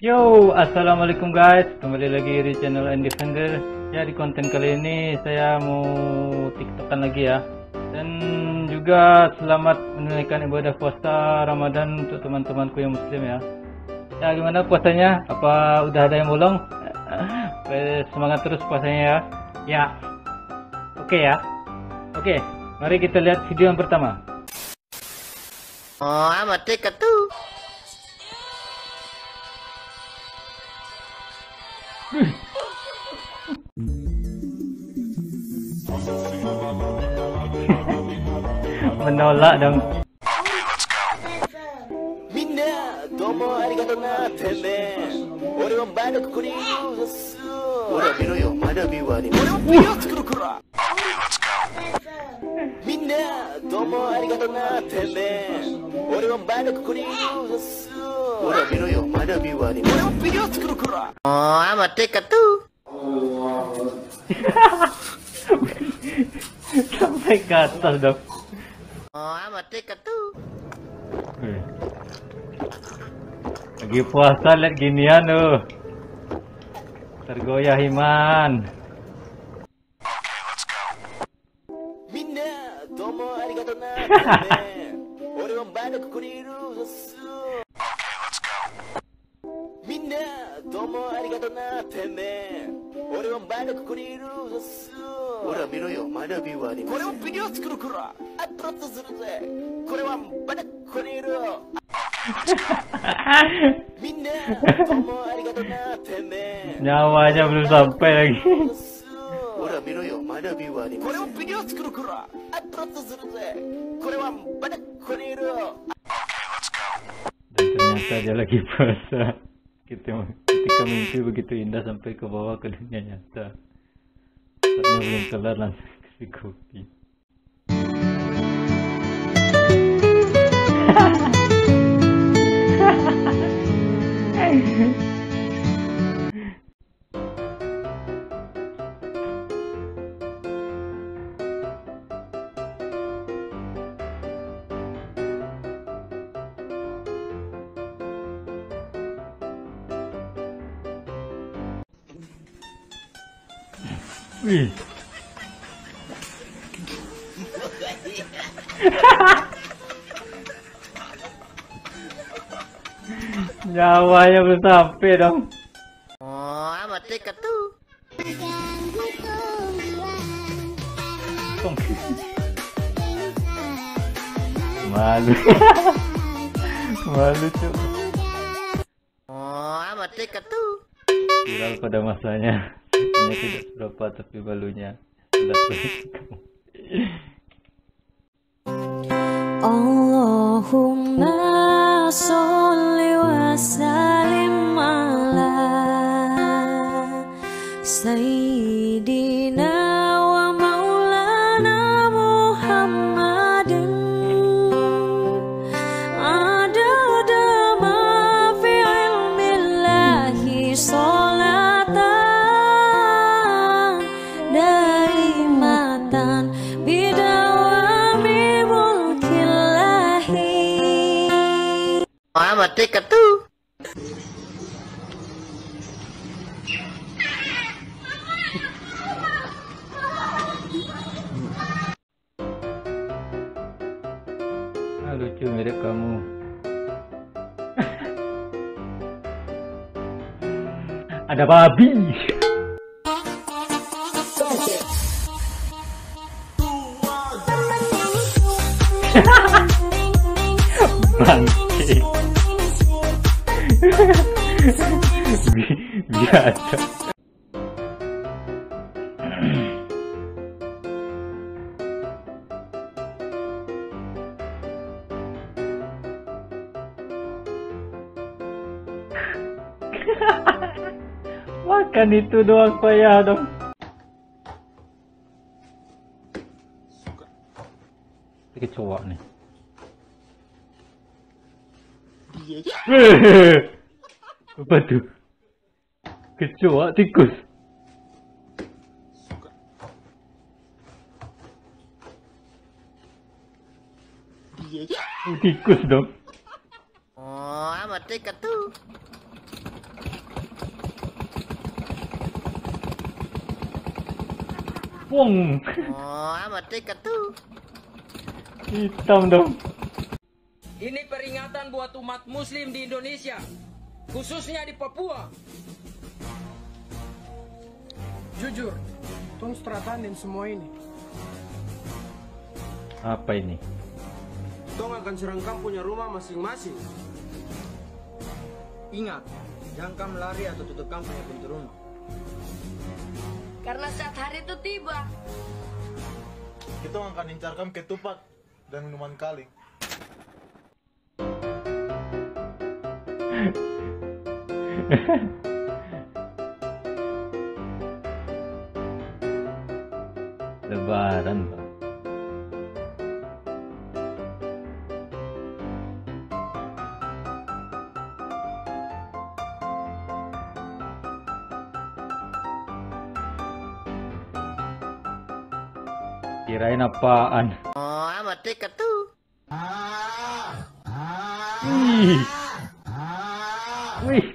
Yo, assalamualaikum guys, kembali lagi di channel Indefender. Ya, di konten kali ini saya mau tiktokan lagi ya. Dan juga selamat menunaikan ibadah puasa Ramadan untuk teman-temanku yang muslim ya. Ya, gimana puasanya? Apa udah ada yang bolong? Semangat terus puasanya ya. Ya. Oke ya. Oke, mari kita lihat video yang pertama. Oh, amat dekat tuh. Menolak dong. Minna, domo arigatou na teme. Ore wa mada kokoni desu. Ora miro yo, mada biwa ni. Ore wa video tsukuru kara. Minna, domo arigatou na teme. Ore wa mada kokoni desu. Ora miro yo, mada biwa ni. Ore wa video tsukuru kara. Oh, amat dekat tuh. Sampai ke atas dong. Oh, amat dekat tuh. Lagi puasa lihat ginian tuh. Tergoyah iman. Minna, domo arigatou na teme. Ore wa mada kokoni desu. Minna, domo arigatou na teme. Ore wa mada kokoni desu. Ora miro yo, mada biwa ni. Kore wa video tsukuru kara. Upload suru ze. Kore wa mada kokoni desu. Minna, domo arigatou na teme. Nyawanya belum sampai lagi. Ora miro yo, mada biwa ni. Kore wa video tsukuru kara. Upload suru ze. Kore wa mada kokoni desu. Dan ternyata dia lagi puasa. Ketika mimpi begitu indah sampai ke bawah ke dunia nyata. Saatnya belum kelar langsung kasih kopi. Wih. Nyawanya belum sampai dong. Oh, amat dekat tuh. Malu. Malu cuy. Oh, amat dekat tuh. Viral pada masanya. Ini tidak seberapa tapi malunya sudah kamu. Allahumma sholli wa sallim ala Sayyidina wa maulana Muhammadin adada ma fi ilmillahi sholatan daimatan bidawami mulkillahi. Oh, amat dekat tuh. Lucu mirip kamu. Ada babi. Bangke. Biasa. Makan itu doang payah dong. Ini cowok nih. Apa tuh? Kecoa tikus. Tikus dong. Oh, amat tiket tuh. Wong. Oh, amat tiket tuh. Hitam dong. Ini peringatan buat umat muslim di Indonesia, khususnya di Papua. Jujur, tong stratanin semua ini. Apa ini? Tong akan serangkam punya rumah masing-masing. Ingat, jangan melari atau tutup punya pintu rumah. Karena saat hari itu tiba. Kita akan incarkan ketupat dan minuman kaling. Lebaran bang. Kirain apaan? Oh, amat tiket tuh. Wih. Wih.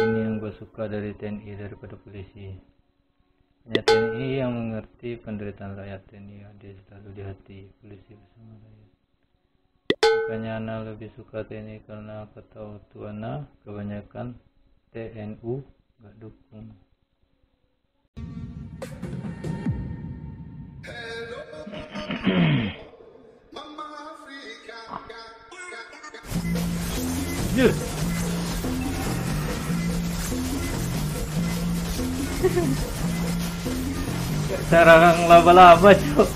Ini yang gue suka dari TNI daripada polisi. Hanya TNI yang mengerti penderitaan rakyat. TNI ada selalu di hati, polisi bersama rakyat. Makanya Ana lebih suka TNI karena kata Tuana kebanyakan TNU gak dukung. Yes. Sarang laba-laba cok.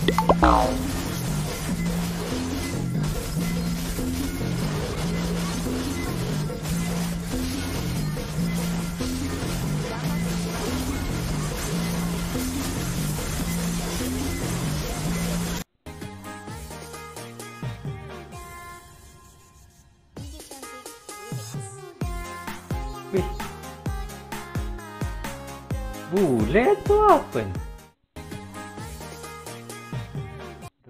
Wih. Bule itu apa nih?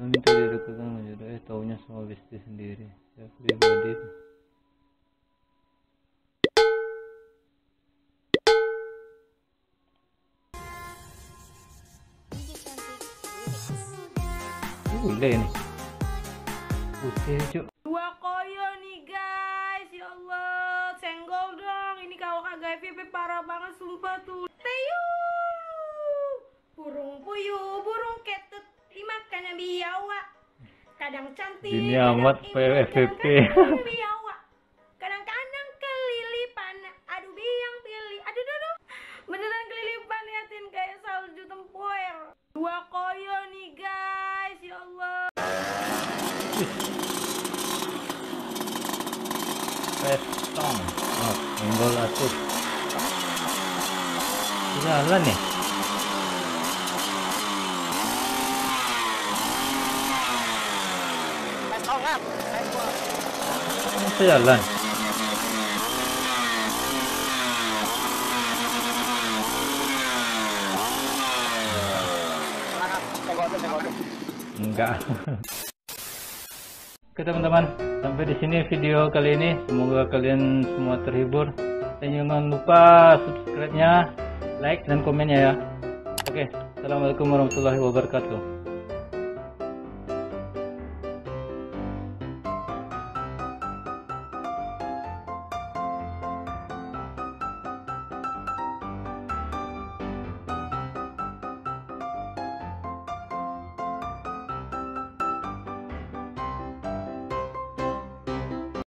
Minta didekatkan menjadi taunya semua besti sendiri. Saya pribadi bule nih. Putih cuk. Dua koyo nih guys, ya Allah, senggol dong. Ini kalau kagak FVP parah banget sumpah tuh. Teyu, burung puyuh, burung ketut, dimakan biawa. Kadang cantik, Ini kadang amat imut, FVP. kadang biawa. Kadang-kadang kelilipan, aduh biang pilih, aduh. Beneran kelilipan liatin kayak salju tempoer. Dua koyo nih guys, ya Allah. Pestong. Oh, senggol atuh. Jalan nih. Masa jalan? Enggak. Oke teman-teman, sampai di sini video kali ini. Semoga kalian semua terhibur. Dan jangan lupa subscribe-nya, like dan komennya ya. Oke, assalamualaikum warahmatullahi wabarakatuh.